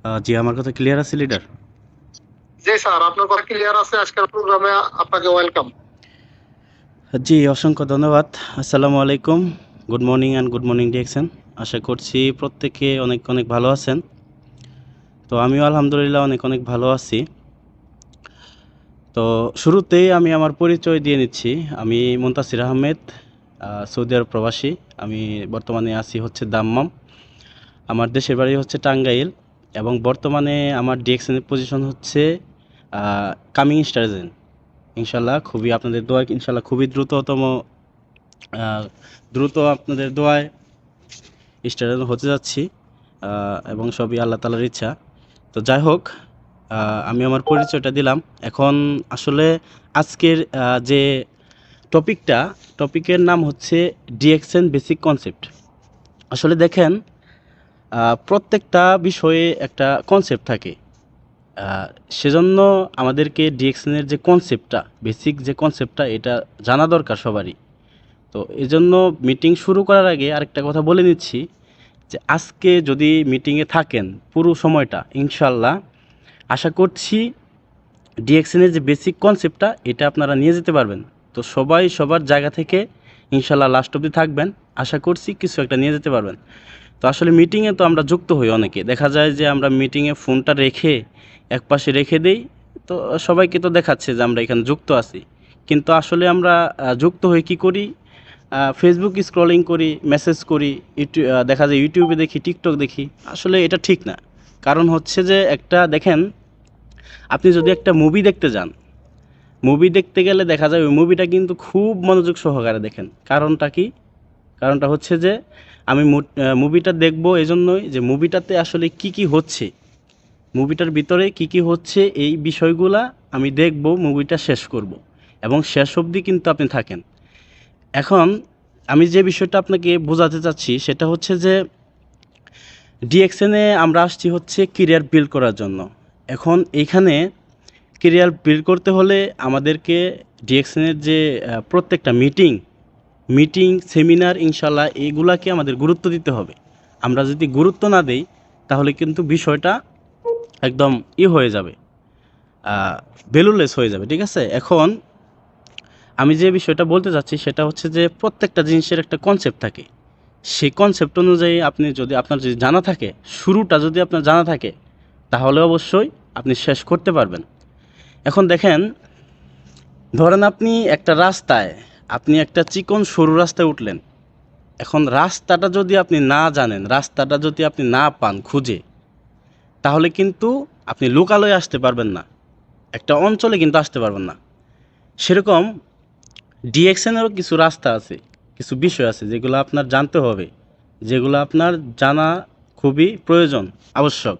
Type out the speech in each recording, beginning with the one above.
জি, আমার কথা ক্লিয়ার আছে লিডার? জি স্যার, আপনার কথা ক্লিয়ার আছে। আজকের প্রোগ্রামে আপনাকে ওয়েলকাম। জি, অসংখ্য ধন্যবাদ। আসসালামু আলাইকুম। Good morning and good morning direction. আশা করছি প্রত্যেকে অনেক অনেক ভালো আছেন। তো আমিও আলহামদুলিল্লাহ অনেক অনেক ভালো আছি। তো শুরুতেই আমি আমার পরিচয় দিয়ে নিচ্ছি। আমি মুনতাসির আহমেদ, সৌদি আরব প্রবাসী। আমি বর্তমানে আছি হচ্ছে দাম্মাম। আমার দেশের বাড়ি হচ্ছে টাঙ্গাইল এবং বর্তমানে আমার ডিরেকশনের পজিশন হচ্ছে কামিং স্টার এজেন্ট। ইনশাল্লাহ খুবই আপনাদের দোয়ায় ইনশাল্লাহ খুবই দ্রুত আপনাদের দোয়ায় স্টার হতে যাচ্ছি, এবং সবই আল্লাহ তালার ইচ্ছা। তো যাই হোক, আমি আমার পরিচয়টা দিলাম। এখন আসলে আজকের যে টপিকের নাম হচ্ছে ডিএক্সএন বেসিক কনসেপ্ট। আসলে দেখেন, প্রত্যেকটা বিষয়ে একটা কনসেপ্ট থাকে। সেজন্য আমাদেরকে ডিএক্সএনের যে কনসেপ্টটা, বেসিক যে কনসেপ্টটা, এটা জানা দরকার সবারই। তো এজন্য মিটিং শুরু করার আগে আরেকটা কথা বলে নিচ্ছি যে আজকে যদি মিটিংয়ে থাকেন পুরো সময়টা, ইনশাল্লাহ আশা করছি ডিএক্সএনের যে বেসিক কনসেপ্টটা এটা আপনারা নিয়ে যেতে পারবেন। তো সবাই সবার জায়গা থেকে ইনশাল্লাহ লাস্ট অবধি থাকবেন, আশা করছি কিছু একটা নিয়ে যেতে পারবেন। তো আসলে মিটিংয়ে তো আমরা যুক্ত হই, অনেকে দেখা যায় যে আমরা মিটিংয়ে ফোনটা রেখে একপাশে রেখে দেই। তো সবাইকে তো দেখাচ্ছে যে আমরা এখানে যুক্ত আছি, কিন্তু আসলে আমরা যুক্ত হয়ে কী করি? ফেসবুক স্ক্রলিং করি, মেসেজ করি, দেখা যায় ইউটিউবে দেখি, টিকটক দেখি। আসলে এটা ঠিক না। কারণ হচ্ছে যে একটা দেখেন, আপনি যদি একটা মুভি দেখতে যান, মুভি দেখতে গেলে দেখা যায় ওই মুভিটা কিন্তু খুব মনোযোগ সহকারে দেখেন। কারণটা কি? কারণটা হচ্ছে যে আমি মুভিটা দেখব এজন্যই যে মুভিটাতে আসলে কি কি হচ্ছে, মুভিটার ভিতরে কি কি হচ্ছে, এই বিষয়গুলা আমি দেখব, মুভিটা শেষ করব এবং শেষ অবধি কিন্তু আপনি থাকেন। এখন আমি যে বিষয়টা আপনাকে বোঝাতে চাচ্ছি সেটা হচ্ছে যে ডিএক্সএনে আমরা আসছি হচ্ছে কেরিয়ার বিল্ড করার জন্য। এখন এইখানে কেরিয়ার বিল্ড করতে হলে আমাদেরকে ডিএক্সএনের যে প্রত্যেকটা মিটিং সেমিনার ইনশাল্লাহ এইগুলাকে আমাদের গুরুত্ব দিতে হবে। আমরা যদি গুরুত্ব না দেই তাহলে কিন্তু বিষয়টা একদম হয়ে যাবে, ভ্যালুলেস হয়ে যাবে। ঠিক আছে? এখন আমি যে বিষয়টা বলতে চাচ্ছি সেটা হচ্ছে যে প্রত্যেকটা জিনিসের একটা কনসেপ্ট থাকে। সেই কনসেপ্ট অনুযায়ী আপনি যদি আপনার যদি জানা থাকে, শুরুটা যদি আপনার জানা থাকে, তাহলে অবশ্যই আপনি শেষ করতে পারবেন। এখন দেখেন, ধরেন আপনি একটা চিকন সরু রাস্তায় উঠলেন। এখন রাস্তাটা যদি আপনি না জানেন, রাস্তাটা যদি আপনি না পান খুঁজে, তাহলে কিন্তু আপনি লোকালয়ে আসতে পারবেন না, একটা অঞ্চলে কিন্তু আসতে পারবেন না। সেরকম ডিএক্সএনেরও কিছু রাস্তা আছে, কিছু বিষয় আছে যেগুলো আপনার জানতে হবে, যেগুলো আপনার জানা খুবই প্রয়োজন, আবশ্যক।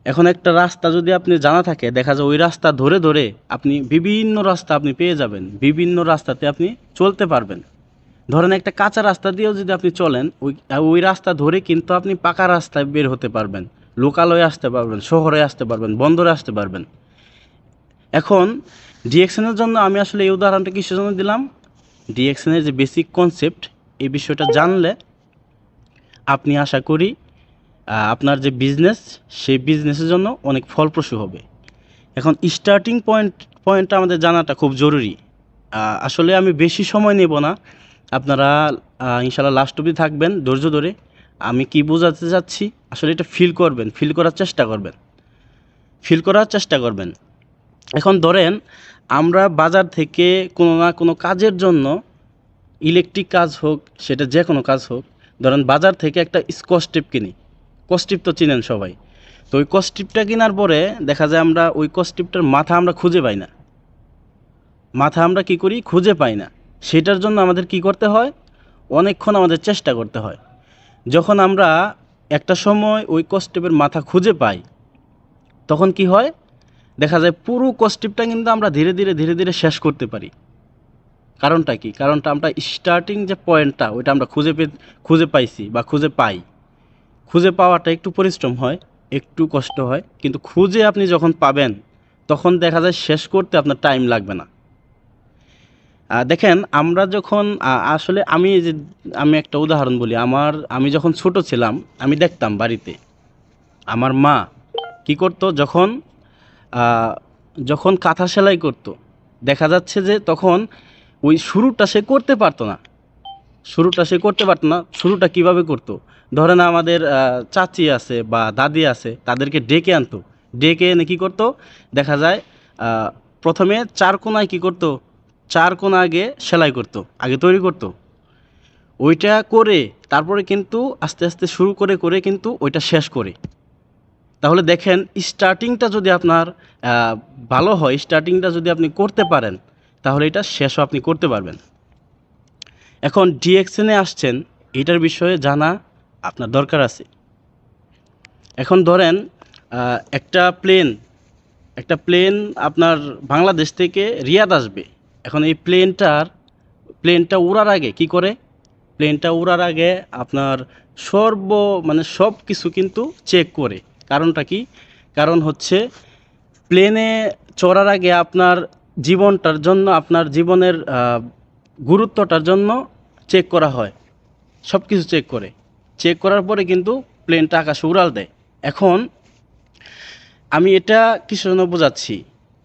এখন একটা রাস্তা যদি আপনি জানা থাকে, দেখা যায় ওই রাস্তা ধরে ধরে আপনি বিভিন্ন রাস্তা আপনি পেয়ে যাবেন, বিভিন্ন রাস্তাতে আপনি চলতে পারবেন। ধরেন একটা কাঁচা রাস্তা দিয়েও যদি আপনি চলেন, ওই ওই রাস্তা ধরে কিন্তু আপনি পাকা রাস্তায় বের হতে পারবেন, লোকালয়ে আসতে পারবেন, শহরে আসতে পারবেন, বন্দরে আসতে পারবেন। এখন ডিএক্সএনের জন্য আমি আসলে এই উদাহরণটা কিসের জন্য দিলাম? ডিএক্সএনের যে বেসিক কনসেপ্ট, এই বিষয়টা জানলে আপনি আশা করি আপনার যে বিজনেস, সেই বিজনেসের জন্য অনেক ফলপ্রসূ হবে। এখন স্টার্টিং পয়েন্টটা আমাদের জানাটা খুব জরুরি। আসলে আমি বেশি সময় নেব না, আপনারা ইনশাল্লাহ লাস্ট অবধি থাকবেন ধৈর্য ধরে। আমি কি বোঝাতে চাচ্ছি আসলে এটা ফিল করার চেষ্টা করবেন। এখন ধরেন, আমরা বাজার থেকে কোনো না কোনো কাজের জন্য, ইলেকট্রিক কাজ হোক, সেটা যে কোনো কাজ হোক, ধরেন বাজার থেকে একটা স্কচ টেপ কিনি। স্কচ টেপ তো চিনেন সবাই। তো ওই স্কচ টেপটা কেনার পরে দেখা যায় আমরা ওই স্কচ টেপটার মাথা আমরা খুঁজে পাই না, খুঁজে পাই না। সেটার জন্য আমাদের কি করতে হয়? অনেকক্ষণ আমাদের চেষ্টা করতে হয়। যখন আমরা একটা সময় ওই স্কচ টেপের মাথা খুঁজে পাই, তখন কি হয়? দেখা যায় পুরো স্কচ টেপটা কিন্তু আমরা ধীরে ধীরে শেষ করতে পারি। কারণটা কি? কারণটা আমরা স্টার্টিং যে পয়েন্টটা, ওইটা আমরা খুঁজে পাইছি বা খুঁজে পাই। খুঁজে পাওয়াটা একটু পরিশ্রম হয়, একটু কষ্ট হয়, কিন্তু খুঁজে আপনি যখন পাবেন তখন দেখা যায় শেষ করতে আপনার টাইম লাগবে না। দেখেন, আমরা যখন আসলে আমি একটা উদাহরণ বলি। আমি যখন ছোট ছিলাম, আমি দেখতাম বাড়িতে আমার মা কি করতো যখন আহ, যখন কাঁথা সেলাই করতো, দেখা যাচ্ছে যে তখন ওই শুরুটা সে করতে পারতো না। শুরুটা কিভাবে করতো? ধরেন আমাদের চাচি আছে বা দাদি আছে, তাদেরকে ডেকে আনতো। ডেকে এনে কী করতো? দেখা যায় আহ, প্রথমে চার কোনায় কী করতো, চার কোনা আগে সেলাই করতো, আগে তৈরি করতো। ওইটা করে তারপরে কিন্তু আস্তে আস্তে শুরু করে করে কিন্তু ওইটা শেষ করে। তাহলে দেখেন, স্টার্টিংটা যদি আপনার ভালো হয়, স্টার্টিংটা যদি আপনি করতে পারেন, তাহলে এটা শেষও আপনি করতে পারবেন। এখন ডিএক্সএনে আসছেন, এটার বিষয়ে জানা আপনার দরকার আছে। এখন ধরেন একটা প্লেন আপনার বাংলাদেশ থেকে রিয়াদ আসবে। এখন এই প্লেনটা উড়ার আগে কি করে? প্লেনটা উড়ার আগে আপনার মানে সব কিছু কিন্তু চেক করে। কারণটা কি? কারণ হচ্ছে প্লেনে চড়ার আগে আপনার জীবনটার জন্য, আপনার জীবনের গুরুত্বটার জন্য চেক করা হয়, সব কিছু চেক করে। চেক করার পরে কিন্তু প্লেনটা আকাশে উড়াল দেয়। এখন আমি এটা কিসের জন্য বোঝাচ্ছি?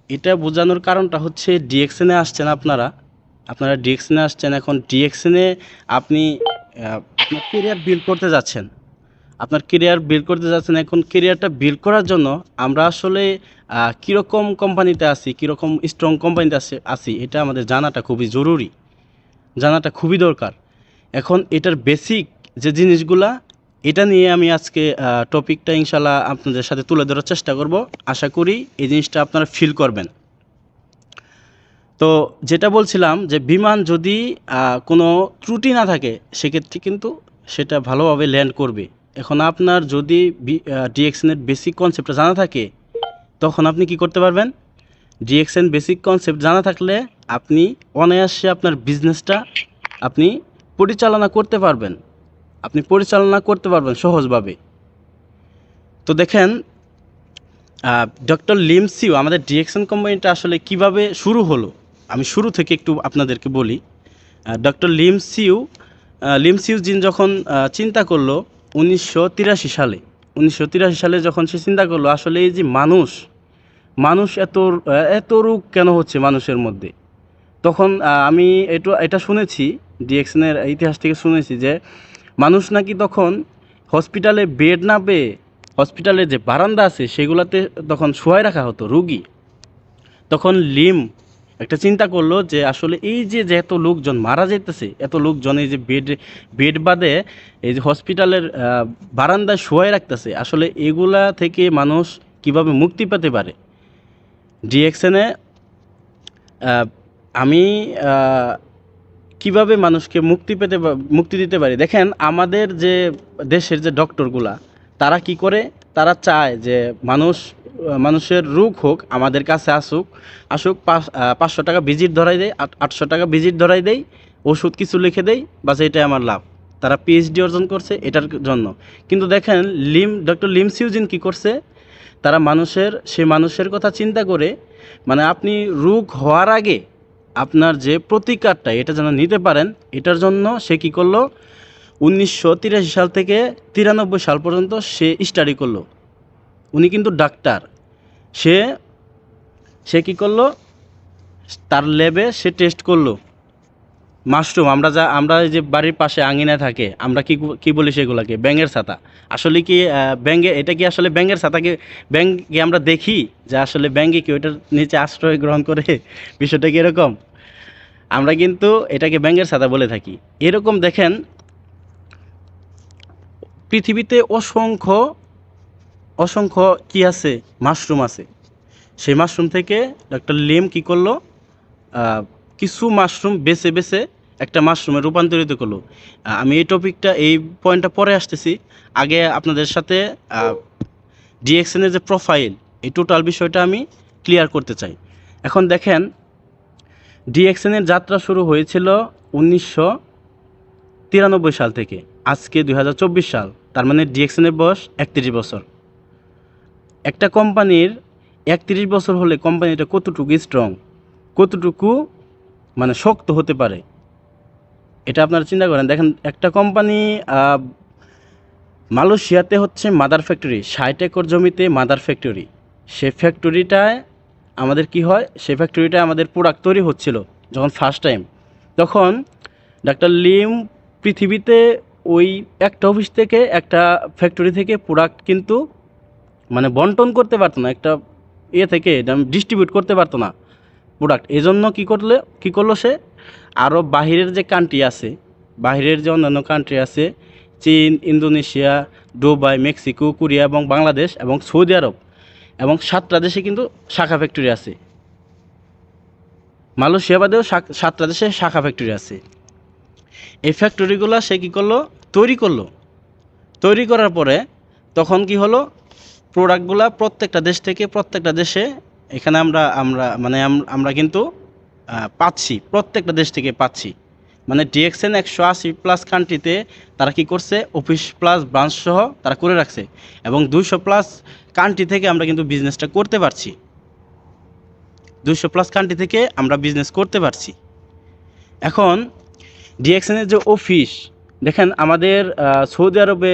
এটা বোঝানোর কারণটা হচ্ছে ডিএক্সএনে আসছেন আপনারা ডিএক্সএনে আসছেন। এখন ডিএক্সএনে আপনি আপনার কেরিয়ার বিল্ড করতে যাচ্ছেন। এখন কেরিয়ারটা বিল্ড করার জন্য আমরা আসলে কীরকম কোম্পানিতে আছি, কীরকম স্ট্রং কোম্পানিতে আছি, এটা আমাদের জানাটা খুবই জরুরি, জানাটা খুবই দরকার। এখন এটার বেসিক যে জিনিসগুলা, এটা নিয়ে আমি আজকে টপিকটা ইনশাল্লাহ আপনাদের সাথে তুলে ধরার চেষ্টা করব। আশা করি এই জিনিসটা আপনারা ফিল করবেন। তো যেটা বলছিলাম যে বিমান যদি কোনো ত্রুটি না থাকে, সেক্ষেত্রে কিন্তু সেটা ভালোভাবে ল্যান্ড করবে। এখন আপনার যদি ডিএক্সএনের বেসিক কনসেপ্টটা জানা থাকে, তখন আপনি কি করতে পারবেন? ডিএক্সএন বেসিক কনসেপ্ট জানা থাকলে আপনি অনায়াসে আপনার বিজনেসটা আপনি পরিচালনা করতে পারবেন। সহজভাবে। তো দেখেন, ডক্টর লিম সিউ, আমাদের ডিএক্সএন কোম্পানিটা আসলে কিভাবে শুরু হলো, আমি শুরু থেকে একটু আপনাদেরকে বলি। ডক্টর লিম সিউ জিন যখন চিন্তা করলো 1983 সালে যখন সে চিন্তা করলো আসলে এই যে মানুষ এত রোগ কেন হচ্ছে মানুষের মধ্যে। তখন আমি এটা শুনেছি, ডিএক্সএনের ইতিহাস থেকে শুনেছি যে মানুষ নাকি তখন হসপিটালে বেড না পেয়ে হসপিটালে যে বারান্দা আছে সেগুলোতে তখন শোয়ায় রাখা হতো রুগী। তখন লিম একটা চিন্তা করলো যে আসলে এই যে এত লোকজন মারা যেতেছে, এত লোকজন এই যে বেড বাদে এই যে হসপিটালের বারান্দায় শোয়ায় রাখতেছে, আসলে এগুলা থেকে মানুষ কিভাবে মুক্তি পেতে পারে। ডিএক্সএনে আমি কিভাবে মানুষকে মুক্তি দিতে পারি। দেখেন, আমাদের যে দেশের যে ডক্টরগুলা, তারা কি করে? তারা চায় যে মানুষের রোগ হোক, আমাদের কাছে আসুক 500 টাকা ভিজিট ধরাই দেয়, 800 টাকা ভিজিট ধরাই দেয়, ওষুধ কিছু লিখে দেয়, বাস এটাই আমার লাভ। তারা পিএইচডি অর্জন করছে এটার জন্য। কিন্তু দেখেন ডক্টর লিম সিউজিন কি করছে? তারা মানুষের কথা চিন্তা করে, মানে আপনি রোগ হওয়ার আগে আপনার যে প্রতিকারটা, এটা যেন নিতে পারেন, এটার জন্য সে কী করলো? 1983 সাল থেকে 93 সাল পর্যন্ত সে স্টাডি করলো। উনি কিন্তু ডাক্তার। সে কী করলো? তার ল্যাবে সে টেস্ট করলো মাশরুম। আমরা এই যে বাড়ির পাশে আঙিনায় থাকে, আমরা কি বলি সেগুলোকে? ব্যাঙের ছাতা। আসলে কি এটা কি আসলে ব্যাঙের ছাতাকে ব্যাঙকে আমরা দেখি যে আসলে ব্যাঙে কি ওইটার নিচে আশ্রয় গ্রহণ করে? বিষয়টা কি এরকম? আমরা কিন্তু এটাকে ব্যাঙের ছাতা বলে থাকি। এরকম দেখেন, পৃথিবীতে অসংখ্য কি আছে? মাশরুম আছে। সেই মাশরুম থেকে ডক্টর লিম কি করলো? কিছু মাশরুম বেছে একটা মাশরুমে রূপান্তরিত করলো। আমি এই পয়েন্টটা পরে আসতেছি। আগে আপনাদের সাথে ডিএক্সএনের যে প্রোফাইল, এই টোটাল বিষয়টা আমি ক্লিয়ার করতে চাই। এখন দেখেন, ডিএক্সএনের যাত্রা শুরু হয়েছিল 1993 সাল থেকে। আজকে 2024 সাল, তার মানে ডিএক্সএনের বয়স 31 বছর। একটা কোম্পানির 31 বছর হলে কোম্পানিটা কতটুকু স্ট্রং, কতটুকু মানে শক্ত হতে পারে, এটা আপনারা চিন্তা করেন। দেখেন, একটা কোম্পানি মালয়েশিয়াতে হচ্ছে মাদার ফ্যাক্টরি, 60 একর জমিতে মাদার ফ্যাক্টরি। সে ফ্যাক্টরিটায় আমাদের কি হয়, সে ফ্যাক্টরিটায় আমাদের প্রোডাক্ট তৈরি হচ্ছিল যখন ফার্স্ট টাইম। তখন ডাক্তার লিম পৃথিবীতে ওই একটা অফিস থেকে, একটা ফ্যাক্টরি থেকে প্রোডাক্ট কিন্তু মানে বন্টন করতে পারতো না, একটা থেকে ডিস্ট্রিবিউট করতে পারতো না প্রোডাক্ট। এজন্য কী করলো সে, আরও বাহিরের যে কান্ট্রি আছে, বাহিরের যে অন্যান্য কান্ট্রি আছে, চীন, ইন্দোনেশিয়া, দুবাই, মেক্সিকো, কোরিয়া এবং বাংলাদেশ এবং সৌদি আরব এবং 7টা দেশে কিন্তু শাখা ফ্যাক্টরি আছে। মালয়েশিয়া বাদেও 7টা দেশে শাখা ফ্যাক্টরি আছে। এই ফ্যাক্টরিগুলো সে কী করলো, তৈরি করার পরে তখন কি হলো, প্রোডাক্টগুলা প্রত্যেকটা দেশ থেকে প্রত্যেকটা দেশে এখানে আমরা কিন্তু পাচ্ছি, প্রত্যেকটা দেশ থেকে পাচ্ছি। মানে ডিএক্সএন 180+ কান্ট্রিতে তারা কি করছে, অফিস প্লাস ব্রাঞ্চ সহ তারা করে রাখছে এবং 200+ কান্ট্রি থেকে আমরা কিন্তু বিজনেসটা করতে পারছি। 200+ কান্ট্রি থেকে আমরা বিজনেস করতে পারছি। এখন ডিএক্সএনের যে অফিস, দেখেন আমাদের সৌদি আরবে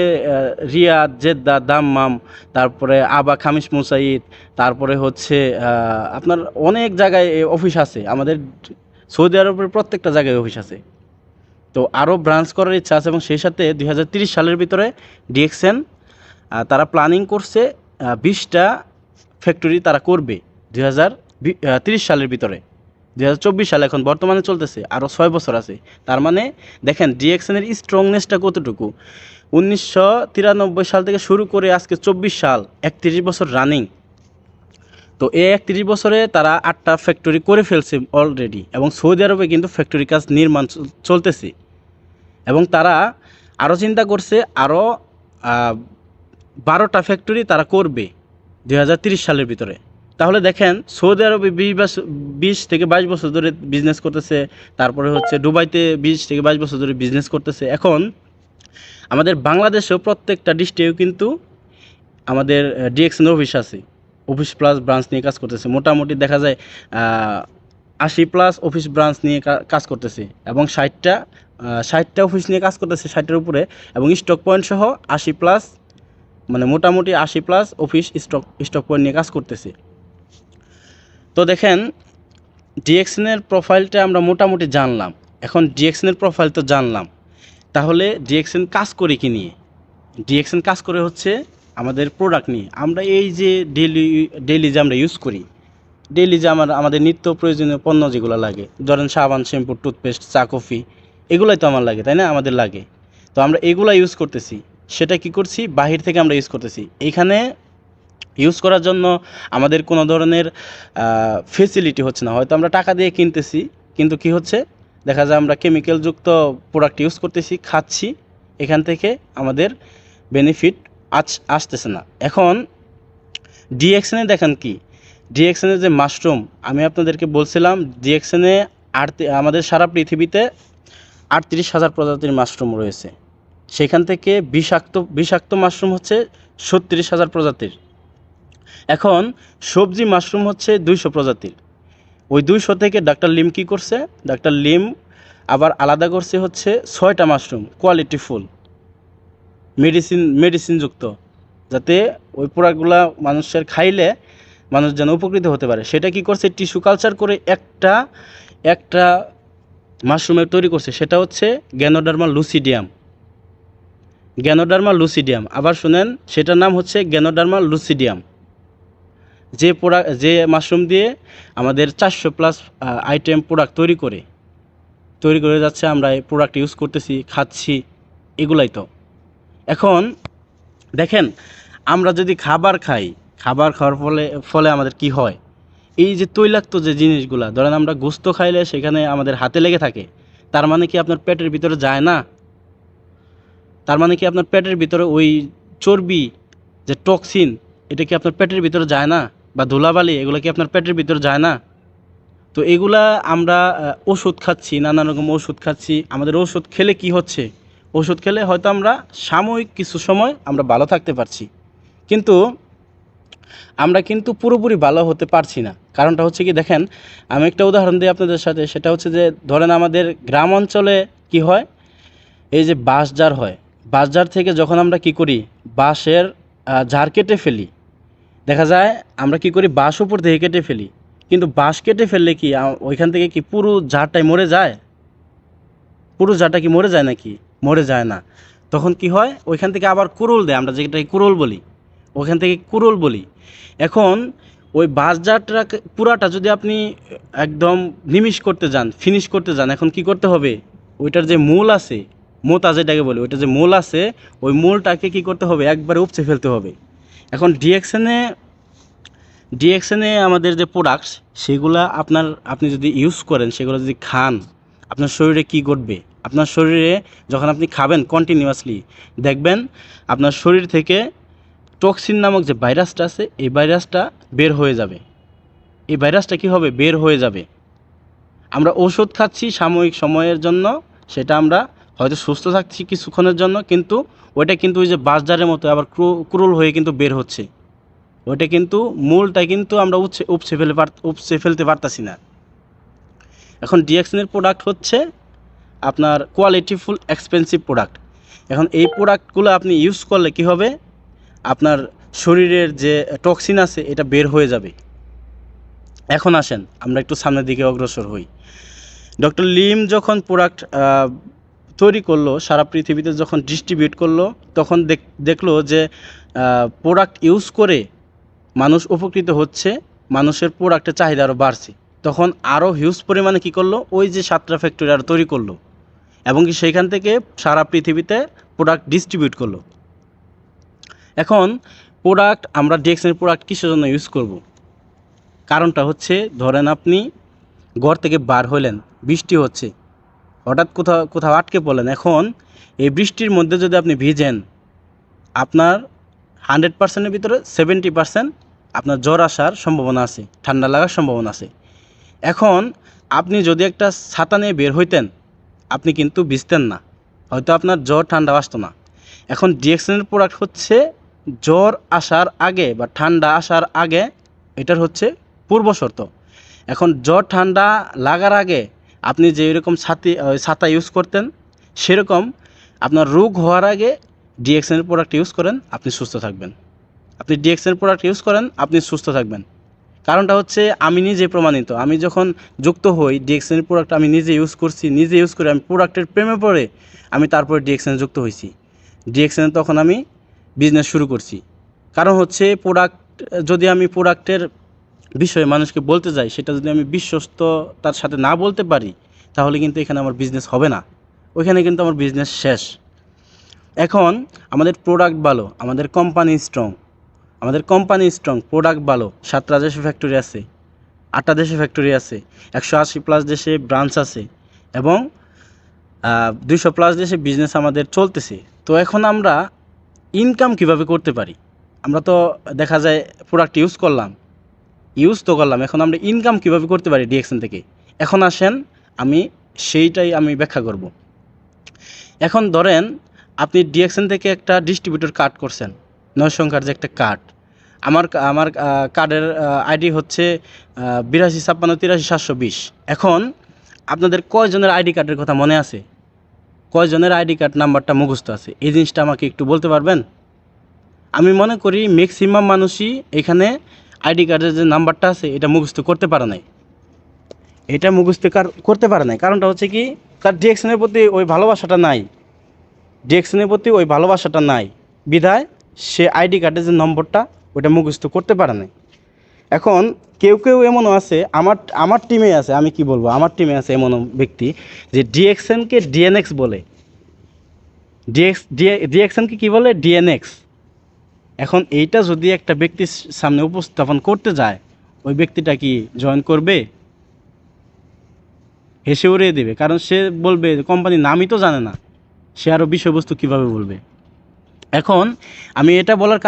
রিয়াদ, জেদ্দা, দাম্মাম, তারপরে আবা, খামিস মুসাইদ, তারপরে হচ্ছে আপনার অনেক জায়গায় অফিস আছে। আমাদের সৌদি আরবের প্রত্যেকটা জায়গায় অফিস আছে। তো আরও ব্রাঞ্চ করার ইচ্ছা আছে এবং সেই সাথে 2030 সালের ভিতরে ডিএক্সএন তারা প্ল্যানিং করছে 20টা ফ্যাক্টরি তারা করবে 2030 সালের ভিতরে। 2024 সাল এখন বর্তমানে চলতেছে, আরও 6 বছর আছে। তার মানে দেখেন ডিএক্সএনের স্ট্রংনেসটা কতটুকু। 1993 সাল থেকে শুরু করে আজকে 24 সাল, 31 বছর রানিং। তো এই 31 বছরে তারা 8টা ফ্যাক্টরি করে ফেলছে অলরেডি এবং সৌদি আরবে কিন্তু ফ্যাক্টরি কাজ নির্মাণ চলতেছে এবং তারা আরও চিন্তা করছে আরও 12টা ফ্যাক্টরি তারা করবে 2030 সালের ভিতরে। তাহলে দেখেন সৌদি আরবে 20 থেকে 22 বছর ধরে বিজনেস করতেছে, তারপরে হচ্ছে দুবাইতে 20 থেকে 22 বছর ধরে বিজনেস করতেছে। এখন আমাদের বাংলাদেশেও প্রত্যেকটা ডিস্ট্রিক্টেও কিন্তু আমাদের ডিএক্সএন অফিস আছে, অফিস প্লাস ব্রাঞ্চ নিয়ে কাজ করতেছে। মোটামুটি দেখা যায় 80+ অফিস ব্রাঞ্চ নিয়ে কাজ করতেছে এবং 60টা অফিস নিয়ে কাজ করতেছে, 60টার উপরে, এবং স্টক পয়েন্ট সহ 80+, মানে মোটামুটি 80+ অফিস স্টক পয়েন্ট নিয়ে কাজ করতেছে। তো দেখেন ডিএক্সএনের প্রোফাইলটা আমরা মোটামুটি জানলাম। এখন ডিএক্সএনের প্রোফাইল তো জানলাম, তাহলে ডিএক্সএন কাজ করে কি নিয়ে? ডিএক্সএন কাজ করে হচ্ছে আমাদের প্রোডাক্ট নিয়ে। আমরা এই যে ডেইলি যে আমরা ইউজ করি, ডেইলি যে আমাদের নিত্য প্রয়োজনীয় পণ্য যেগুলো লাগে, ধরেন সাবান, শ্যাম্পু, টুথপেস্ট, চা, কফি, এগুলাই তো আমার লাগে, তাই না? আমাদের লাগে। তো আমরা এগুলা ইউজ করতেছি, সেটা কি করছি, বাহির থেকে আমরা ইউজ করতেছি। এইখানে ইউজ করার জন্য আমাদের কোনো ধরনের ফেসিলিটি হচ্ছে না। হয়তো আমরা টাকা দিয়ে কিনতেছি, কিন্তু কি হচ্ছে, দেখা যায় আমরা কেমিক্যালযুক্ত প্রোডাক্ট ইউজ করতেছি, খাচ্ছি, এখান থেকে আমাদের বেনিফিট আসতেছে না। এখন ডিএক্সএনে দেখেন কি, ডিএক্সএনে যে মাশরুম, আমি আপনাদেরকে বলছিলাম ডিএক্সএনে আমাদের সারা পৃথিবীতে 38,000 প্রজাতির মাশরুম রয়েছে। সেখান থেকে বিষাক্ত মাশরুম হচ্ছে 36,000 প্রজাতির। এখন সবজি মাশরুম হচ্ছে 200 প্রজাতির। ওই 200 থেকে ডাক্তার লিম কী করছে, ডাক্তার লিম আবার আলাদা করছে হচ্ছে 6টা মাশরুম, কোয়ালিটিফুল, মেডিসিনযুক্ত, যাতে ওই প্রোডাক্টগুলা মানুষের খাইলে মানুষ যেন উপকৃত হতে পারে। সেটা কি করছে, টিস্যু কালচার করে একটা মাশরুমের তৈরি করছে, সেটা হচ্ছে গ্যানোডার্মা লুসিডিয়াম। আবার শুনেন, সেটার নাম হচ্ছে গ্যানোডার্মা লুসিডিয়াম। যে মাশরুম দিয়ে আমাদের 400+ আইটেম প্রোডাক্ট তৈরি করে যাচ্ছে, আমরা এই প্রোডাক্ট ইউজ করতেছি, খাচ্ছি, এগুলাই তো। এখন দেখেন আমরা যদি খাবার খাওয়ার ফলে আমাদের কি হয়, এই যে তৈলাক্ত যে জিনিসগুলা, ধরেন আমরা গোস্ত খাইলে সেখানে আমাদের হাতে লেগে থাকে, তার মানে কি আপনার পেটের ভিতরে যায় না? তার মানে কি আপনার পেটের ভিতরে ওই চর্বি যে টক্সিন, এটা কি আপনার পেটের ভিতরে যায় না? বা ধুলাবালি, এগুলো কি আপনার পেটের ভিতরে যায় না? তো এগুলা আমরা ওষুধ খাচ্ছি, নানা রকম ওষুধ খাচ্ছি। আমাদের ওষুধ খেলে কি হচ্ছে, ওষুধ খেলে হয়তো আমরা সাময়িক কিছু সময় আমরা ভালো থাকতে পারছি, কিন্তু আমরা কিন্তু পুরোপুরি ভালো হতে পারছি না। কারণটা হচ্ছে কি, দেখেন আমি একটা উদাহরণ দিই আপনাদের সাথে। সেটা হচ্ছে যে ধরেন আমাদের গ্রাম অঞ্চলে কি হয়, এই যে বাঁশঝাড় হয়, বাঁশঝাড় থেকে যখন আমরা কি করি বাঁশের ঝাড় কেটে ফেলি, দেখা যায় আমরা কি করি বাঁশ উপর থেকে কেটে ফেলি, কিন্তু বাঁশ কেটে ফেললে কি ওইখান থেকে কি পুরো ঝাড়টাই মরে যায়? পুরো ঝাড়টা কি মরে যায় নাকি? মরে যায় না। তখন কি হয় ওইখান থেকে আবার কুড়ুল দেয়, আমরা যেটাকে কুড়ুল বলি, ওইখান থেকে কুড়ুল বলি। এখন ওই বাঁশঝাড়টা পুরাটা যদি আপনি একদম নিমিষ করতে যান, ফিনিশ করতে যান, এখন কি করতে হবে ওইটার যে মূল আছে, মোতা যেটাকে বলি, ওইটা যে মূল আছে ওই মূলটাকে কি করতে হবে একবারে উপচে ফেলতে হবে। এখন ডিএক্সএনে আমাদের যে প্রোডাক্টস সেগুলা আপনি যদি ইউজ করেন, সেগুলো যদি খান, আপনার শরীরে কি ঘটবে? আপনার শরীরে যখন আপনি খাবেন কন্টিনিউয়াসলি, দেখবেন আপনার শরীর থেকে টক্সিন নামক যে ভাইরাসটা আছে এই ভাইরাসটা বের হয়ে যাবে। এই ভাইরাসটা কি হবে? বের হয়ে যাবে। আমরা ওষুধ খাচ্ছি সাময়িক সময়ের জন্য, সেটা আমরা হয়তো সুস্থ থাকছি কিছুক্ষণের জন্য, কিন্তু ওইটা কিন্তু ওই যে বাঁশঝাড়ের মতো আবার ক্রুল হয়ে কিন্তু বের হচ্ছে। ওইটা কিন্তু মূলটা কিন্তু আমরা উপচে ফেলতে পারতাছি না। এখন ডিএক্সএনের প্রোডাক্ট হচ্ছে আপনার কোয়ালিটিফুল এক্সপেন্সিভ প্রোডাক্ট। এখন এই প্রোডাক্টগুলো আপনি ইউজ করলে কি হবে, আপনার শরীরের যে টক্সিন আছে এটা বের হয়ে যাবে। এখন আসেন আমরা একটু সামনের দিকে অগ্রসর হই। ডক্টর লিম যখন প্রোডাক্ট তৈরি করলো, সারা পৃথিবীতে যখন ডিস্ট্রিবিউট করলো, তখন দেখলো যে প্রোডাক্ট ইউজ করে মানুষ উপকৃত হচ্ছে, মানুষের প্রোডাক্টের চাহিদা আরও বাড়ছে। তখন আরও হিউজ পরিমাণে কী করলো, ওই যে 7টা ফ্যাক্টরি আরও তৈরি করলো, এবং কি সেইখান থেকে সারা পৃথিবীতে প্রোডাক্ট ডিস্ট্রিবিউট করলো। এখন আমরা ডিএক্সএনের প্রোডাক্ট কিসের জন্য ইউজ করব? কারণটা হচ্ছে, ধরেন আপনি ঘর থেকে বার হলেন, বৃষ্টি হচ্ছে, হঠাৎ কোথাও আটকে পড়লেন। এখন এই বৃষ্টির মধ্যে যদি আপনি ভিজেন, আপনার 100%-এর ভিতরে 70% আপনার জ্বর আসার সম্ভাবনা আছে, ঠান্ডা লাগার সম্ভাবনা আছে। এখন আপনি যদি একটা ছাতা নিয়ে বের হইতেন, আপনি কিন্তু ভিজতেন না, হয়তো আপনার জ্বর ঠান্ডা আসতো না। এখন ডিএক্সএনের প্রোডাক্ট হচ্ছে জ্বর আসার আগে বা ঠান্ডা আসার আগে, এটার হচ্ছে পূর্ব শর্ত। এখন জ্বর ঠান্ডা লাগার আগে আপনি যে এরকম ছাতা ইউজ করতেন, সেরকম আপনার রোগ হওয়ার আগে ডিএক্সএনের প্রোডাক্ট ইউজ করেন, আপনি সুস্থ থাকবেন। আপনি ডিএক্সএনের প্রোডাক্ট ইউজ করেন, আপনি সুস্থ থাকবেন। কারণটা হচ্ছে আমি নিজে প্রমাণিত। আমি যখন যুক্ত হই ডিএক্সএনের প্রোডাক্ট আমি নিজে ইউজ করছি, নিজে ইউজ করে আমি প্রোডাক্টের প্রেমে পড়ে আমি তারপরে ডিএক্সএনে যুক্ত হয়েছি। ডিএক্সএনে তখন আমি বিজনেস শুরু করছি। কারণ হচ্ছে যদি আমি প্রোডাক্টের বিষয়ে মানুষকে বলতে যাই, সেটা যদি আমি বিশ্বস্ততার সাথে না বলতে পারি, তাহলে কিন্তু এখানে আমার বিজনেস হবে না, ওইখানে কিন্তু আমার বিজনেস শেষ। এখন আমাদের প্রোডাক্ট ভালো, আমাদের কোম্পানি স্ট্রং, প্রোডাক্ট ভালো, 7টা দেশে ফ্যাক্টরি আছে, 8টা দেশে ফ্যাক্টরি আছে, 180+ দেশে ব্রাঞ্চ আছে, এবং 200+ দেশে বিজনেস আমাদের চলতেছে। তো এখন আমরা ইনকাম কিভাবে করতে পারি? আমরা তো দেখা যায় প্রোডাক্ট ইউজ করলাম, এখন আমরা ইনকাম কিভাবে করতে পারি ডিএক্সএন থেকে? এখন আসেন সেইটাই আমি ব্যাখ্যা করব। এখন ধরেন আপনি ডিএক্সএন থেকে একটা ডিস্ট্রিবিউটর কার্ড করছেন, 9 সংখ্যার যে একটা কার্ড। আমার কার্ডের আইডি হচ্ছে 8256537720। এখন আপনাদের কয়জনের আইডি কার্ডের কথা মনে আছে? কয়জনের আইডি কার্ড নাম্বারটা মুখস্থ আছে? এই জিনিসটা আমাকে একটু বলতে পারবেন? আমি মনে করি ম্যাক্সিমাম মানুষই এখানে আইডি কার্ডের যে নাম্বারটা আছে এটা মুখস্থ করতে পারে নাই। কারণটা হচ্ছে কি, তার ডিএক্সএনের প্রতি ওই ভালোবাসাটা নাই, বিধায় সে আইডি কার্ডের যে নম্বরটা ওটা মুখস্থ করতে পারে নাই। এখন কেউ এমনও আছে, আমার টিমে আছে, আমি কি বলবো, আমার টিমে আছে এমন ব্যক্তি যে ডিএক্সএনকে ডিএনএক্স বলে, ডিএক্সএনকে কি বলে? ডিএনএক্স। এখন এইটা যদি একটা ব্যক্তির সামনে উপস্থাপন করতে যায়, ওই ব্যক্তিটা কি জয়েন করবে? হেসে উড়িয়ে দেবে, কারণ সে বলবে কোম্পানির নামই তো জানে না, সে আরও বিষয়বস্তু কিভাবে বলবে। এখন আমি এটা বলার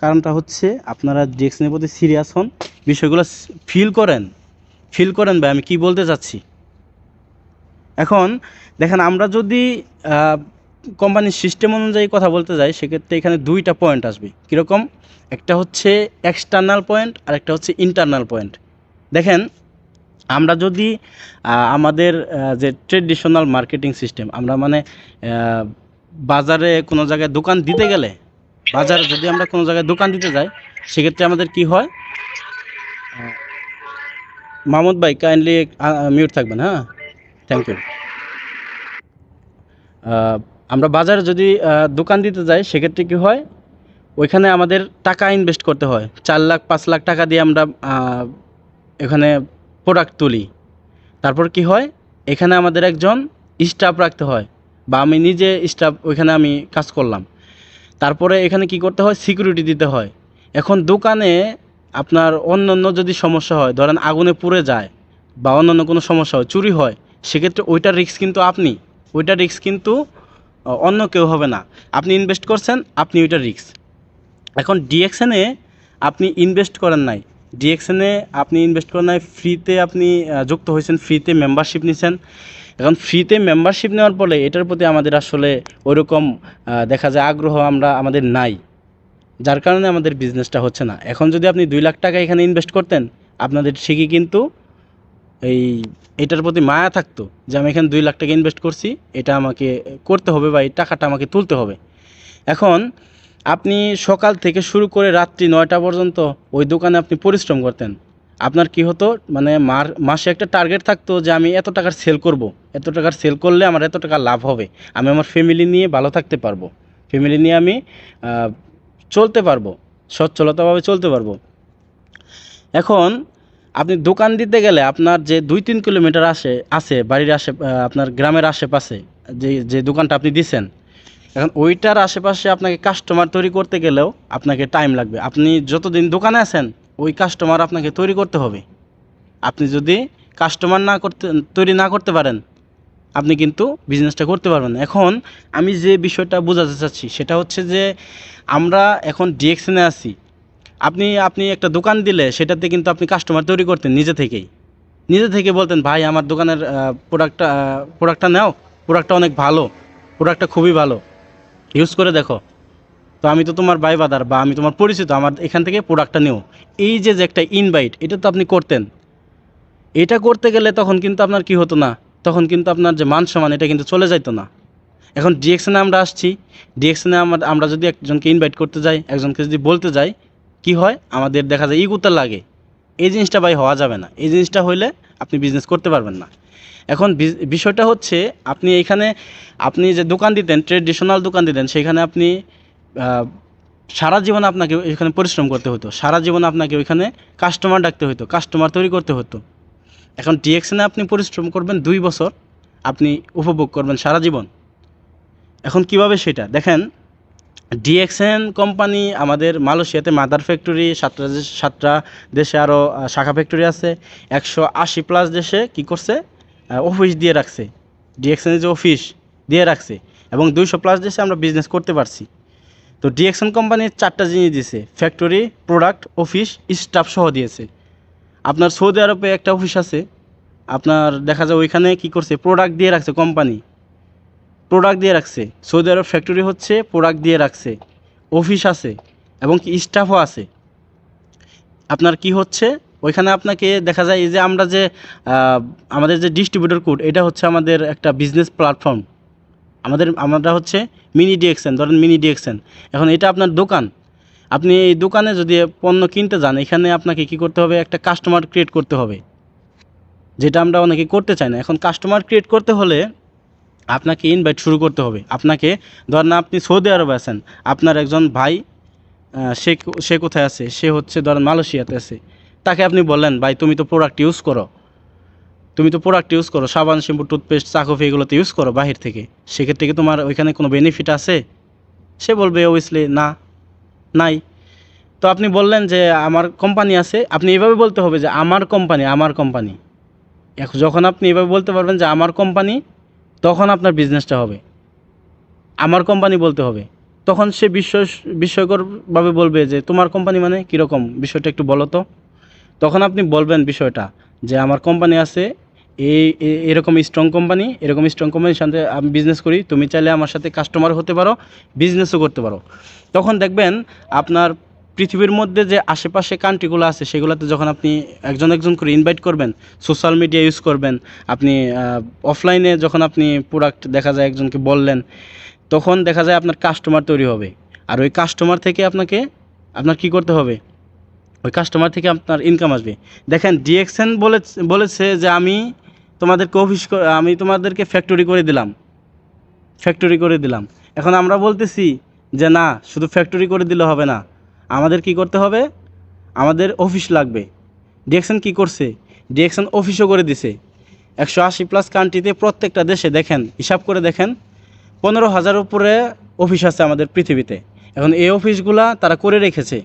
কারণটা হচ্ছে, আপনারা ডিএক্সএনের প্রতি সিরিয়াস হন, বিষয়গুলো ফিল করেন ভাই আমি কি বলতে চাচ্ছি। এখন দেখেন, আমরা যদি কোম্পানির সিস্টেম অনুযায়ী কথা বলতে যাই, সেক্ষেত্রে এখানে 2টা পয়েন্ট আসবে। কীরকম? একটা হচ্ছে এক্সটার্নাল পয়েন্ট আর একটা হচ্ছে ইন্টারনাল পয়েন্ট। দেখেন, আমরা যদি আমাদের যে ট্রেডিশনাল মার্কেটিং সিস্টেম, আমরা বাজারে কোনো জায়গায় দোকান দিতে গেলে, বাজারে যদি আমরা কোনো জায়গায় দোকান দিতে যাই, সেক্ষেত্রে আমাদের কি হয়, মাহমুদ ভাই কাইন্ডলি মিউট থাকবেন, হ্যাঁ, থ্যাংক ইউ। আমরা বাজারে যদি দোকান দিতে যাই, সেক্ষেত্রে কি হয়, ওইখানে আমাদের টাকা ইনভেস্ট করতে হয়, 4 লাখ 5 লাখ টাকা দিয়ে আমরা এখানে প্রোডাক্ট তুলি। তারপর কি হয়, এখানে আমাদের একজন স্টাফ রাখতে হয়, বা আমি নিজে স্টাফ ওইখানে আমি কাজ করলাম। তারপরে এখানে কি করতে হয়, সিকিউরিটি দিতে হয়। এখন দোকানে আপনার অন্য যদি সমস্যা হয়, ধরেন আগুনে পুড়ে যায় বা অন্যান্য কোনো সমস্যা হয়, চুরি হয়, সেক্ষেত্রে ওইটার রিস্ক কিন্তু আপনি, ওইটার রিস্ক কিন্তু অন্য কেউ হবে না। আপনি ইনভেস্ট করছেন, আপনি ওইটার রিস্ক। এখন ডিএক্সএনে আপনি ইনভেস্ট করেন নাই, ডিএক্সএনে আপনি ইনভেস্ট করেন নাই, ফ্রিতে আপনি যুক্ত হয়েছেন, ফ্রিতে মেম্বারশিপ নিছেন। এখন ফ্রিতে মেম্বারশিপ নেওয়ার ফলে এটার প্রতি আমাদের আসলে ওইরকম দেখা যায় আগ্রহ আমাদের নাই, যার কারণে আমাদের বিজনেসটা হচ্ছে না। এখন যদি আপনি 2 লাখ টাকা এখানে ইনভেস্ট করতেন, আপনাদের ঠিকই কিন্তু এই এটার প্রতি মায়া থাকতো যে আমি এখানে 2 লাখ টাকা ইনভেস্ট করছি, এটা আমাকে করতে হবে বা এই টাকাটা আমাকে তুলতে হবে। এখন আপনি সকাল থেকে শুরু করে রাত্রি 9টা পর্যন্ত ওই দোকানে আপনি পরিশ্রম করতেন। আপনার কি হতো, মানে মাসে একটা টার্গেট থাকতো যে আমি এত টাকার সেল করব, এত টাকার সেল করলে আমার এত টাকা লাভ হবে, আমি আমার ফ্যামিলি নিয়ে ভালো থাকতে পারবো, ফ্যামিলি নিয়ে আমি চলতে পারবো, সচ্ছলতাভাবে চলতে পারবো। এখন আপনি দোকান দিতে গেলে আপনার যে 2-3 কিলোমিটার আছে বাড়ির আপনার গ্রামের আশেপাশে যে দোকানটা আপনি দিছেন, এখন ওইটার আশেপাশে আপনাকে কাস্টমার তৈরি করতে গেলেও আপনাকে টাইম লাগবে। আপনি যতদিন দোকানে আছেন, ওই কাস্টমার আপনাকে তৈরি করতে হবে। আপনি যদি কাস্টমার তৈরি না করতে পারেন, আপনি কিন্তু বিজনেসটা করতে পারবেন না। এখন আমি যে বিষয়টা বোঝাতে চাচ্ছি সেটা হচ্ছে যে আমরা এখন ডিএক্সএনে আছি। আপনি একটা দোকান দিলে সেটাতে কিন্তু আপনি কাস্টমার তৈরি করতেন নিজে থেকে বলতেন, ভাই আমার দোকানের প্রোডাক্টটা নাও, প্রোডাক্টটা অনেক ভালো, প্রোডাক্টটা খুবই ভালো, ইউজ করে দেখো, তো আমি তো তোমার বাই বাদার বা আমি তোমার পরিচিত, আমার এখান থেকে প্রোডাক্টটা নিও। এই যে একটা ইনভাইট, এটা তো আপনি করতেন। এটা করতে গেলে তখন কিন্তু আপনার কি হতো না, তখন কিন্তু আপনার যে মান সম্মান, এটা কিন্তু চলে যাইতো না। এখন ডিএক্সএনে আমরা আসছি, ডিএক্সএনে আমরা যদি একজনকে ইনভাইট করতে যাই, একজনকে যদি বলতে যাই, কি হয়, আমাদের দেখা যায় ইগুতা লাগে। এই জিনিসটা ভাই হওয়া যাবে না, এই জিনিসটা হইলে আপনি বিজনেস করতে পারবেন না। এখন বিষয়টা হচ্ছে, আপনি যে দোকান দিতেন, ট্রেডিশনাল দোকান দিতেন, সেখানে আপনি সারা জীবন আপনাকে এখানে পরিশ্রম করতে হতো, সারা জীবন আপনাকে ওইখানে কাস্টমার ডাকতে হতো, কাস্টমার তৈরি করতে হতো। এখন ডিএক্সএনে আপনি পরিশ্রম করবেন 2 বছর, আপনি উপভোগ করবেন সারা জীবন। এখন কিভাবে সেটা দেখেন, ডিএক্সএন কোম্পানি আমাদের মালয়েশিয়াতে মাদার ফ্যাক্টরি, 7টা দেশে আরও শাখা ফ্যাক্টরি আছে, 180+ দেশে কি করছে, অফিস দিয়ে রাখছে, ডিএক্সএনের যে অফিস দিয়ে রাখছে, এবং 200+ দেশে আমরা বিজনেস করতে পারছি। তো ডিএক্সএন কোম্পানির 4টা জিনিস দিয়েছে, ফ্যাক্টরি, প্রোডাক্ট, অফিস, স্টাফ সহ দিয়েছে। আপনার সৌদি আরবে একটা অফিস আছে, আপনার দেখা যায় ওইখানে কি করছে, প্রোডাক্ট দিয়ে রাখছে, কোম্পানি প্রোডাক্ট দিয়ে রাখছে। সৌদি আরব ফ্যাক্টরি হচ্ছে প্রোডাক্ট দিয়ে রাখছে, অফিস আছে এবং কি স্টাফও আছে। আপনার কি হচ্ছে, ওইখানে আপনাকে দেখা যায় এই যে আমাদের যে ডিস্ট্রিবিউটর কোড, এটা হচ্ছে আমাদের একটা বিজনেস প্ল্যাটফর্ম। আমরা হচ্ছে মিনি ডিএক্সএন, ধরেন মিনি ডিএক্সএন। এখন এটা আপনার দোকান, আপনি এই দোকানে যদি পণ্য কিনতে যান, এখানে আপনাকে কি করতে হবে, একটা কাস্টমার ক্রিয়েট করতে হবে, যেটা আমরা অনেকে করতে চাই না। এখন কাস্টমার ক্রিয়েট করতে হলে আপনাকে ইনভাইট শুরু করতে হবে। আপনাকে, ধরেন আপনি সৌদি আরবে আছেন, আপনার একজন ভাই সে কোথায় আছে, সে হচ্ছে ধরেন মালয়েশিয়াতে আছে, তাকে আপনি বললেন, ভাই তুমি তো প্রোডাক্ট ইউজ করো, সাবান, শ্যাম্পু, টুথপেস্ট, চা কফি এগুলোতে ইউজ করো বাহির থেকে, সেক্ষেত্রে কি তোমার ওইখানে কোনো বেনিফিট আছে? সে বলবে অবভিয়াসলি নাই। তো আপনি বললেন যে আমার কোম্পানি আছে, আপনি এইভাবে বলতে হবে যে আমার কোম্পানি। যখন আপনি এভাবে বলতে পারবেন যে আমার কোম্পানি, তখন আপনার বিজনেসটা হবে। আমার কোম্পানি বলতে হবে, তখন সে বিস্ময়করভাবে বলবে যে তোমার কোম্পানি মানে কীরকম, বিষয়টা একটু বলো তো। তখন আপনি বলবেন বিষয়টা যে আমার কোম্পানি আছে, এরকম স্ট্রং কোম্পানির সাথে আমি বিজনেস করি, তুমি চাইলে আমার সাথে কাস্টমার হতে পারো, বিজনেসও করতে পারো। তখন দেখবেন আপনার পৃথিবীর মধ্যে যে আশেপাশে কান্ট্রিগুলো আছে, সেগুলোতে যখন আপনি একজন করে ইনভাইট করবেন, সোশ্যাল মিডিয়া ইউজ করবেন, আপনি অফলাইনে যখন আপনি প্রোডাক্ট দেখা যায় একজনকে বললেন, তখন দেখা যায় আপনার কাস্টমার তৈরি হবে। আর ওই কাস্টমার থেকে আপনার কী করতে হবে, ওই কাস্টমার থেকে আপনার ইনকাম আসবে। দেখেন ডিএক্সএন বলেছে যে আমি তোমাদেরকে ফ্যাক্টরি করে দিলাম। এখন আমরা বলতেছি যে না, শুধু ফ্যাক্টরি করে দিলে হবে না, আমাদের কি করতে হবে, আমাদের অফিস লাগবে। ডিএক্সএন কি করছে, ডিএক্সএন অফিসও করে দিছে 180+ কান্ট্রিতে, প্রত্যেকটা দেশে দেখেন, হিসাব করে দেখেন 15,000 উপরে অফিস আছে আমাদের পৃথিবীতে। এখন এই অফিসগুলা তারা করে রেখেছে।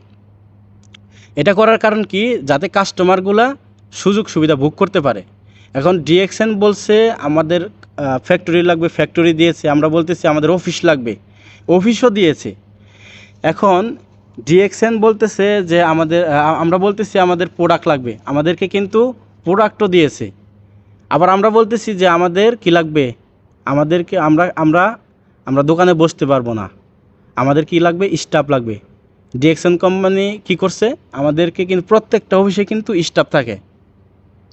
এটা করার কারণ কি, যাতে কাস্টমারগুলা সুযোগ সুবিধা ভোগ করতে পারে। এখন ডিএক্সএন বলছে আমাদের ফ্যাক্টরি লাগবে, ফ্যাক্টরি দিয়েছে। আমরা বলতেছি আমাদের অফিস লাগবে, অফিসও দিয়েছে। এখন ডিএক্সএন বলতেছে যে আমরা বলতেছি আমাদের প্রোডাক্ট লাগবে, আমাদেরকে কিন্তু প্রোডাক্টও দিয়েছে। আবার আমরা বলতেছি যে আমাদের কি লাগবে, আমাদেরকে আমরা দোকানে বসতে পারবো না, আমাদের কি লাগবে, স্টাফ লাগবে। ডিএক্সএন কোম্পানি কি করছে, আমাদেরকে কিন্তু প্রত্যেকটা অফিসে কিন্তু স্টাফ থাকে,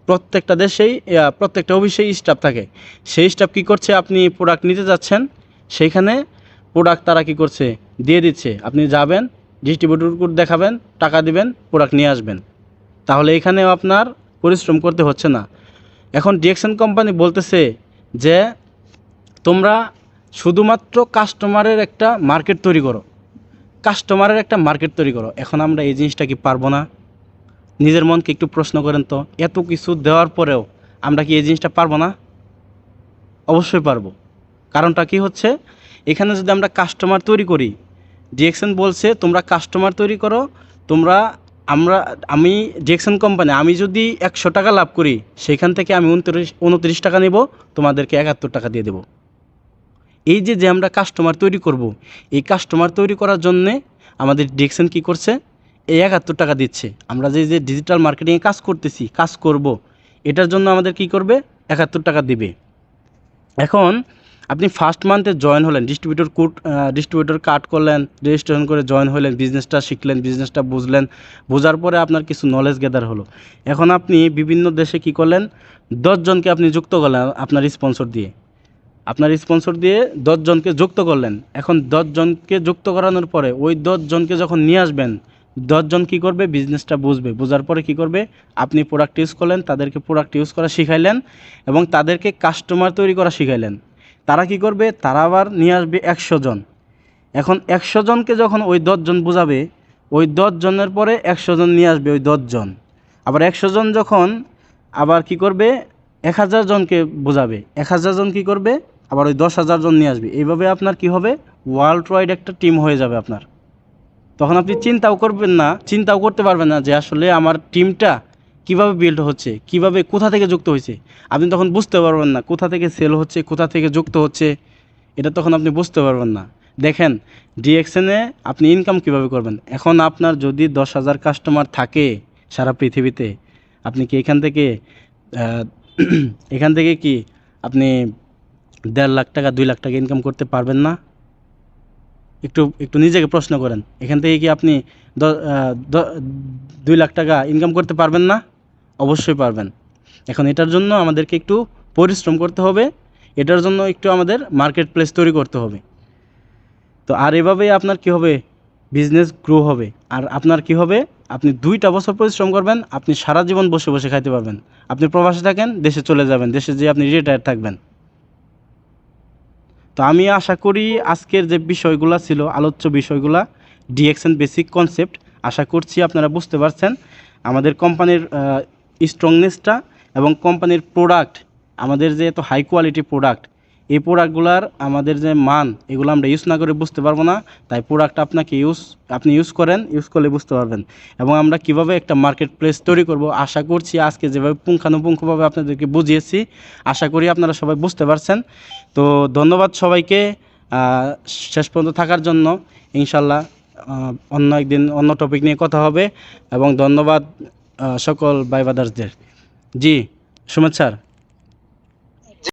প্রত্যেকটা দেশেই প্রত্যেকটা অফিসেই স্টাফ থাকে। সেই স্টাফ কি করছে, আপনি প্রোডাক্ট নিতে যাচ্ছেন, সেইখানে প্রোডাক্ট তারা কি করছে, দিয়ে দিচ্ছে। আপনি যাবেন, ডিস্ট্রিবিউটর কোড দেখাবেন, টাকা দিবেন, প্রোডাক্ট নিয়ে আসবেন। তাহলে এখানেও আপনার পরিশ্রম করতে হচ্ছে না। এখন ডিএক্সএন কোম্পানি বলতেছে যে তোমরা শুধুমাত্র কাস্টমারের একটা মার্কেট তৈরি করো, এখন আমরা এই জিনিসটা কি পারবো না? নিজের মনকে একটু প্রশ্ন করেন তো, এত কিছু দেওয়ার পরেও আমরা কি এই জিনিসটা পারবো না? অবশ্যই পারবো। কারণটা কি হচ্ছে, এখানে যদি আমরা কাস্টমার তৈরি করি, ডিএক্সএন বলছে তোমরা কাস্টমার তৈরি করো, আমি ডিএক্সএন কোম্পানি, আমি যদি 100 টাকা লাভ করি, সেখান থেকে আমি 29 টাকা নেব, তোমাদেরকে 71 টাকা দিয়ে দেবো। এই যে আমরা কাস্টমার তৈরি করব, এই কাস্টমার তৈরি করার জন্যে আমাদের ডিএক্সএন কী করছে, এই 71 টাকা দিচ্ছে। আমরা যে ডিজিটাল মার্কেটিংয়ে কাজ করব, এটার জন্য আমাদের কি করবে, 71 টাকা দিবে। এখন আপনি ফার্স্ট মান্থে জয়েন হলেন, ডিস্ট্রিবিউটর কার্ড করলেন, রেজিস্ট্রেশন করে জয়েন হলেন, বিজনেসটা শিখলেন, বিজনেসটা বুঝলেন, বোঝার পরে আপনার কিছু নলেজ গ্যাদার হলো। এখন আপনি বিভিন্ন দেশে কি করলেন, 10 জনকে আপনি যুক্ত করলেন আপনার স্পন্সর দিয়ে 10 জনকে যুক্ত করলেন। এখন 10 জনকে যুক্ত করানোর পরে ওই 10 জনকে যখন নিয়ে আসবেন, 10 জন কী করবে, বিজনেসটা বোঝার পরে কি করবে, আপনি প্রোডাক্ট ইউজ করলেন, তাদেরকে প্রোডাক্ট ইউজ করা শিখাইলেন এবং তাদেরকে কাস্টমার তৈরি করা শিখাইলেন। তারা কি করবে, তারা আবার নিয়ে আসবে 100 জন। এখন 100 জনকে যখন ওই 10 জন বোঝাবে, ওই 10 জনের পরে 100 জন নিয়ে আসবে ওই 10 জন। আবার 100 জন যখন আবার কি করবে, 1000 জনকে বোঝাবে, 1000 জন কী করবে, আবার ওই 10,000 জন নিয়ে আসবে। এইভাবে আপনার কি হবে, ওয়ার্ল্ড ওয়াইড একটা টিম হয়ে যাবে আপনার। তখন আপনি চিন্তাও করতে পারবেন না যে আসলে আমার টিমটা কিভাবে বিল্ড হচ্ছে, কোথা থেকে যুক্ত হয়েছে। আপনি তখন বুঝতে পারবেন না কোথা থেকে সেল হচ্ছে, কোথা থেকে যুক্ত হচ্ছে, এটা তখন আপনি বুঝতে পারবেন না। দেখেন ডিএক্সএনে আপনি ইনকাম কিভাবে করবেন। এখন আপনার যদি 10,000 কাস্টমার থাকে সারা পৃথিবীতে, আপনি কি এখান থেকে কি আপনি 1.5 লাখ টাকা 2 লাখ টাকা ইনকাম করতে পারবেন না? একটু নিজেকে প্রশ্ন করেন, এখান থেকে কি আপনি 2 লাখ টাকা ইনকাম করতে পারবেন না? অবশ্যই পারবেন। এখন এটার জন্য আমাদেরকে একটু পরিশ্রম করতে হবে, এটার জন্য একটু আমাদের মার্কেট প্লেস তৈরি করতে হবে। তো আর এভাবেই আপনার কি হবে, বিজনেস গ্রো হবে। আর আপনার কি হবে, আপনি 2টা বছর পরিশ্রম করবেন, আপনি সারা জীবন বসে বসে খাইতে পারবেন। আপনি প্রবাসে থাকেন, দেশে চলে যাবেন, দেশে যেয়ে আপনি রিটায়ার থাকবেন। তো আমি আশা করি আজকের যে বিষয়গুলো ছিল, আলোচ্য বিষয়গুলা, ডিএক্সএন বেসিক কনসেপ্ট, আশা করছি আপনারা বুঝতে পারছেন। আমাদের কোম্পানির স্ট্রংনেসটা এবং কোম্পানির প্রোডাক্ট, আমাদের যে এত হাই কোয়ালিটি প্রোডাক্ট, এই প্রোডাক্টগুলার আমাদের যে মান, এগুলো আমরা ইউজ না করে বুঝতে পারবো না। তাই প্রোডাক্ট আপনি ইউজ করলে বুঝতে পারবেন। এবং আমরা কিভাবে একটা মার্কেট প্লেস তৈরি করব, আশা করছি আজকে যেভাবে পুঙ্খানুপুঙ্খভাবে আপনাদেরকে বুঝিয়েছি, আশা করি আপনারা সবাই বুঝতে পারছেন। তো ধন্যবাদ সবাইকে শেষ পর্যন্ত থাকার জন্য। ইনশাল্লাহ অন্য একদিন অন্য টপিক নিয়ে কথা হবে। এবং ধন্যবাদ সকল ভাই ব্রাদার্সদের। জি সুমিত স্যার।